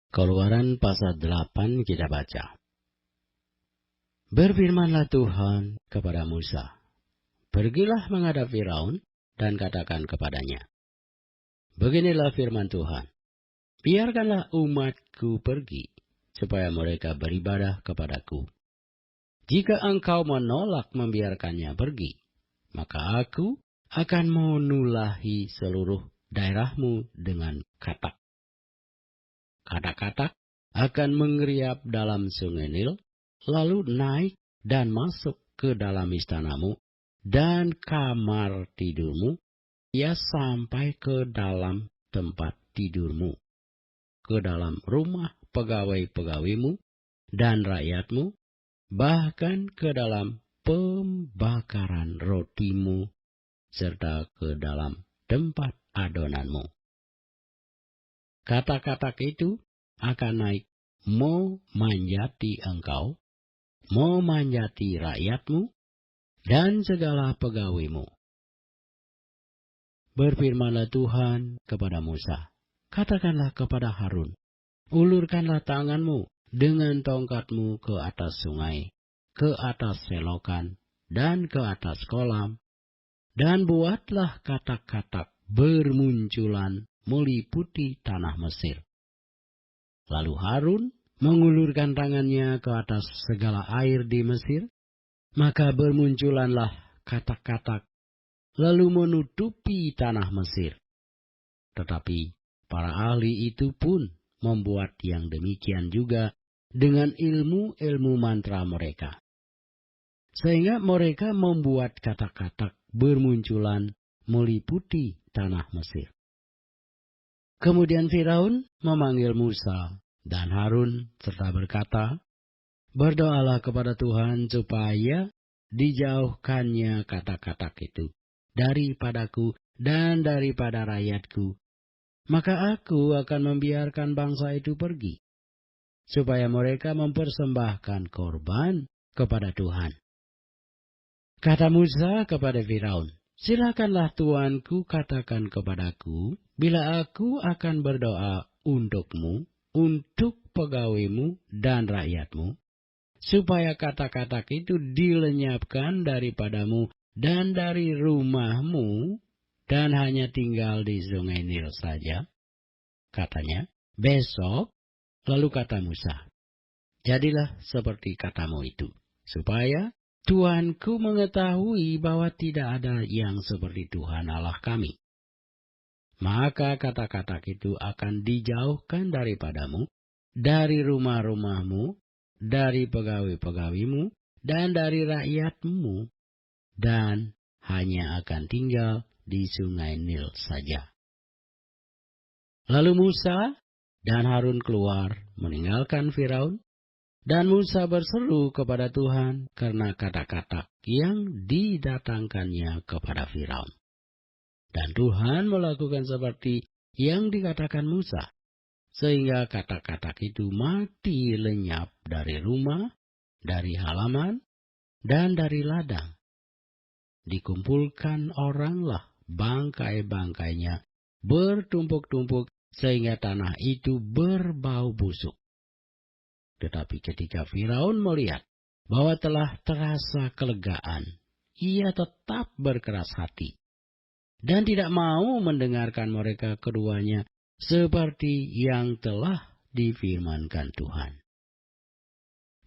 Keluaran pasal 8 kita baca. Berfirmanlah Tuhan kepada Musa, "Pergilah menghadap Firaun dan katakan kepadanya, beginilah firman Tuhan, biarkanlah umatku pergi, supaya mereka beribadah kepadaku. Jika engkau menolak membiarkannya pergi, maka aku akan menulahi seluruh daerahmu dengan katak. Katak-katak akan mengeriap dalam sungai Nil, lalu naik dan masuk ke dalam istanamu dan kamar tidurmu, ya sampai ke dalam tempat tidurmu, ke dalam rumah pegawai-pegawaimu dan rakyatmu, bahkan ke dalam pembakaran rotimu, serta ke dalam tempat adonanmu. Katak-katak itu akan naik memanjati engkau, memanjati rakyatmu, dan segala pegawaimu." Berfirmanlah Tuhan kepada Musa, "Katakanlah kepada Harun, ulurkanlah tanganmu dengan tongkatmu ke atas sungai, ke atas selokan, dan ke atas kolam, dan buatlah katak-katak bermunculan meliputi tanah Mesir." Lalu Harun mengulurkan tangannya ke atas segala air di Mesir, maka bermunculanlah katak-katak, lalu menutupi tanah Mesir. Tetapi para ahli itu pun membuat yang demikian juga dengan ilmu-ilmu mantra mereka, sehingga mereka membuat katak-katak bermunculan meliputi tanah Mesir. Kemudian Firaun memanggil Musa dan Harun serta berkata, "Berdoalah kepada Tuhan supaya dijauhkannya katak-katak itu daripadaku dan daripada rakyatku. Maka aku akan membiarkan bangsa itu pergi, supaya mereka mempersembahkan korban kepada Tuhan." Kata Musa kepada Firaun, "Silakanlah tuanku katakan kepadaku, bila aku akan berdoa untukmu, untuk pegawaimu dan rakyatmu, supaya katak-katak itu dilenyapkan daripadamu dan dari rumahmu, dan hanya tinggal di sungai Nil saja." Katanya, "Besok." Lalu kata Musa, "Jadilah seperti katamu itu, supaya Tuanku mengetahui bahwa tidak ada yang seperti Tuhan Allah kami. Maka katak-katak itu akan dijauhkan daripadamu, dari rumah-rumahmu, dari pegawai-pegawaimu, dan dari rakyatmu, dan hanya akan tinggal di sungai Nil saja." Lalu Musa dan Harun keluar meninggalkan Firaun, dan Musa berseru kepada Tuhan karena katak-katak yang didatangkannya kepada Firaun. Dan Tuhan melakukan seperti yang dikatakan Musa, sehingga katak-katak itu mati lenyap dari rumah, dari halaman, dan dari ladang. Dikumpulkan oranglah bangkai-bangkainya bertumpuk-tumpuk, sehingga tanah itu berbau busuk. Tetapi ketika Firaun melihat bahwa telah terasa kelegaan, ia tetap berkeras hati dan tidak mau mendengarkan mereka keduanya seperti yang telah difirmankan Tuhan.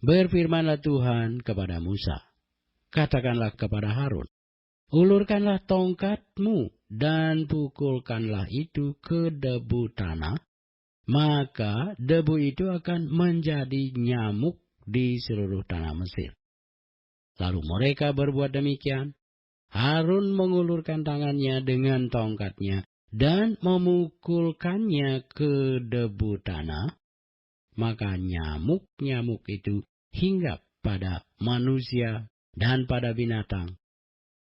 Berfirmanlah Tuhan kepada Musa, "Katakanlah kepada Harun, ulurkanlah tongkatmu dan pukulkanlah itu ke debu tanah, maka debu itu akan menjadi nyamuk di seluruh tanah Mesir." Lalu mereka berbuat demikian. Harun mengulurkan tangannya dengan tongkatnya dan memukulkannya ke debu tanah, maka nyamuk-nyamuk itu hinggap pada manusia dan pada binatang.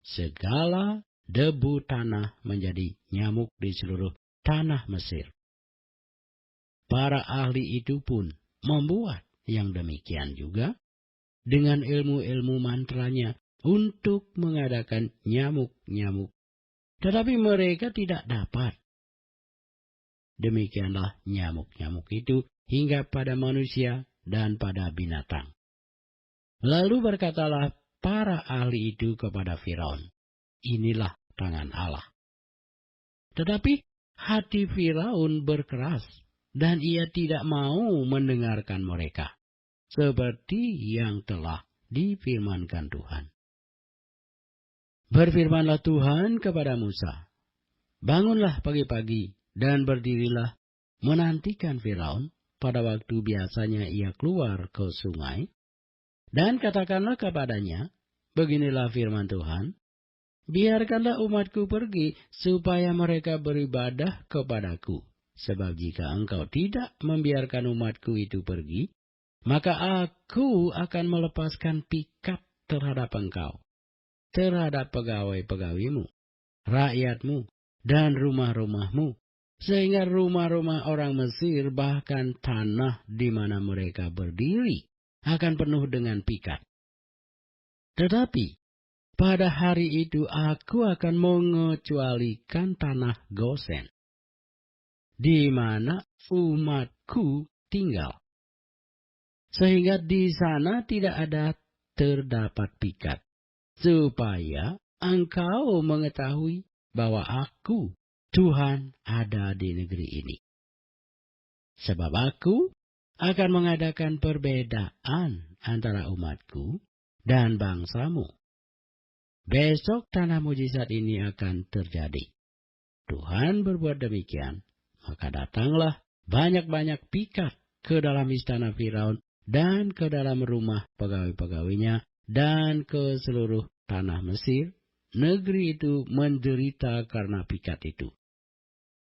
Segala debu tanah menjadi nyamuk di seluruh tanah Mesir. Para ahli itu pun membuat yang demikian juga dengan ilmu-ilmu mantranya untuk mengadakan nyamuk-nyamuk. Tetapi mereka tidak dapat. demikianlah nyamuk-nyamuk itu hingga pada manusia dan pada binatang. Lalu berkatalah para ahli itu kepada Firaun, inilah tangan Allah. Tetapi hati Firaun berkeras, dan ia tidak mau mendengarkan mereka, seperti yang telah difirmankan Tuhan. Berfirmanlah Tuhan kepada Musa, bangunlah pagi-pagi dan berdirilah menantikan Firaun pada waktu biasanya ia keluar ke sungai, dan katakanlah kepadanya, beginilah firman Tuhan, biarkanlah umatku pergi supaya mereka beribadah kepadaku. Sebab jika engkau tidak membiarkan umatku itu pergi, maka aku akan melepaskan pikat terhadap engkau, terhadap pegawai-pegawimu, rakyatmu, dan rumah-rumahmu, sehingga rumah-rumah orang Mesir bahkan tanah di mana mereka berdiri akan penuh dengan pikat. Tetapi pada hari itu aku akan mengecualikan tanah Gosen, di mana umatku tinggal, sehingga di sana tidak ada terdapat pikat, supaya engkau mengetahui bahwa aku, Tuhan, ada di negeri ini. Sebab aku akan mengadakan perbedaan antara umatku dan bangsamu. Besok tanah mujizat ini akan terjadi. Tuhan berbuat demikian, maka datanglah banyak-banyak pikat ke dalam istana Firaun dan ke dalam rumah pegawai-pegawainya dan ke seluruh tanah Mesir. Negeri itu menderita karena pikat itu.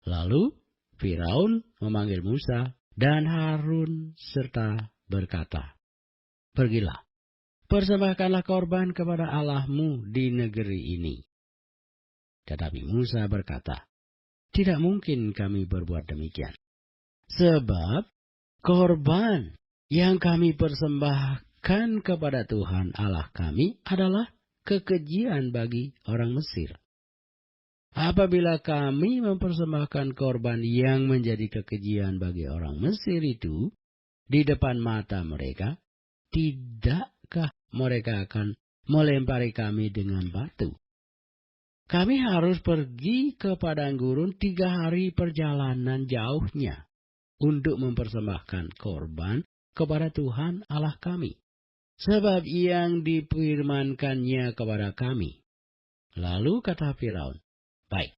Lalu Firaun memanggil Musa dan Harun serta berkata, pergilah, persembahkanlah korban kepada Allahmu di negeri ini. Tetapi Musa berkata, tidak mungkin kami berbuat demikian. Sebab korban yang kami persembahkan kepada Tuhan Allah kami adalah kekejian bagi orang Mesir. Apabila kami mempersembahkan korban yang menjadi kekejian bagi orang Mesir itu di depan mata mereka, tidakkah mereka akan melempari kami dengan batu? Kami harus pergi ke padang gurun 3 hari perjalanan jauhnya untuk mempersembahkan korban kepada Tuhan Allah kami. Sebab yang difirmankannya kepada kami. Lalu kata Firaun, baik,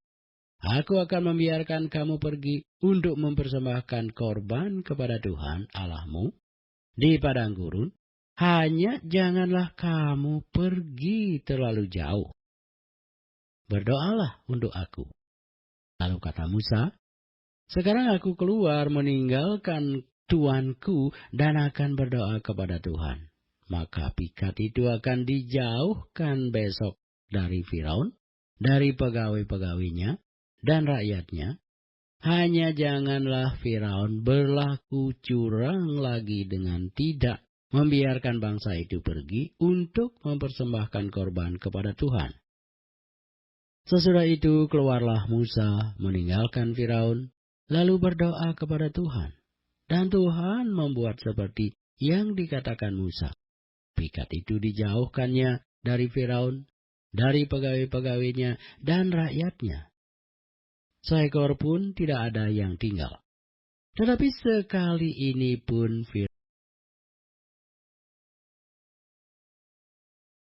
aku akan membiarkan kamu pergi untuk mempersembahkan korban kepada Tuhan Allahmu di padang gurun, hanya janganlah kamu pergi terlalu jauh. Berdoalah untuk aku. Lalu kata Musa, sekarang aku keluar meninggalkan tuanku dan akan berdoa kepada Tuhan. Maka pikat itu akan dijauhkan besok dari Firaun, dari pegawai-pegawainya, dan rakyatnya. Hanya janganlah Firaun berlaku curang lagi dengan tidak membiarkan bangsa itu pergi untuk mempersembahkan korban kepada Tuhan. Sesudah itu keluarlah Musa meninggalkan Firaun, lalu berdoa kepada Tuhan. Dan Tuhan membuat seperti yang dikatakan Musa. Pikat itu dijauhkannya dari Firaun, dari pegawai-pegawainya, dan rakyatnya. Seekor pun tidak ada yang tinggal. Tetapi sekali ini pun Firaun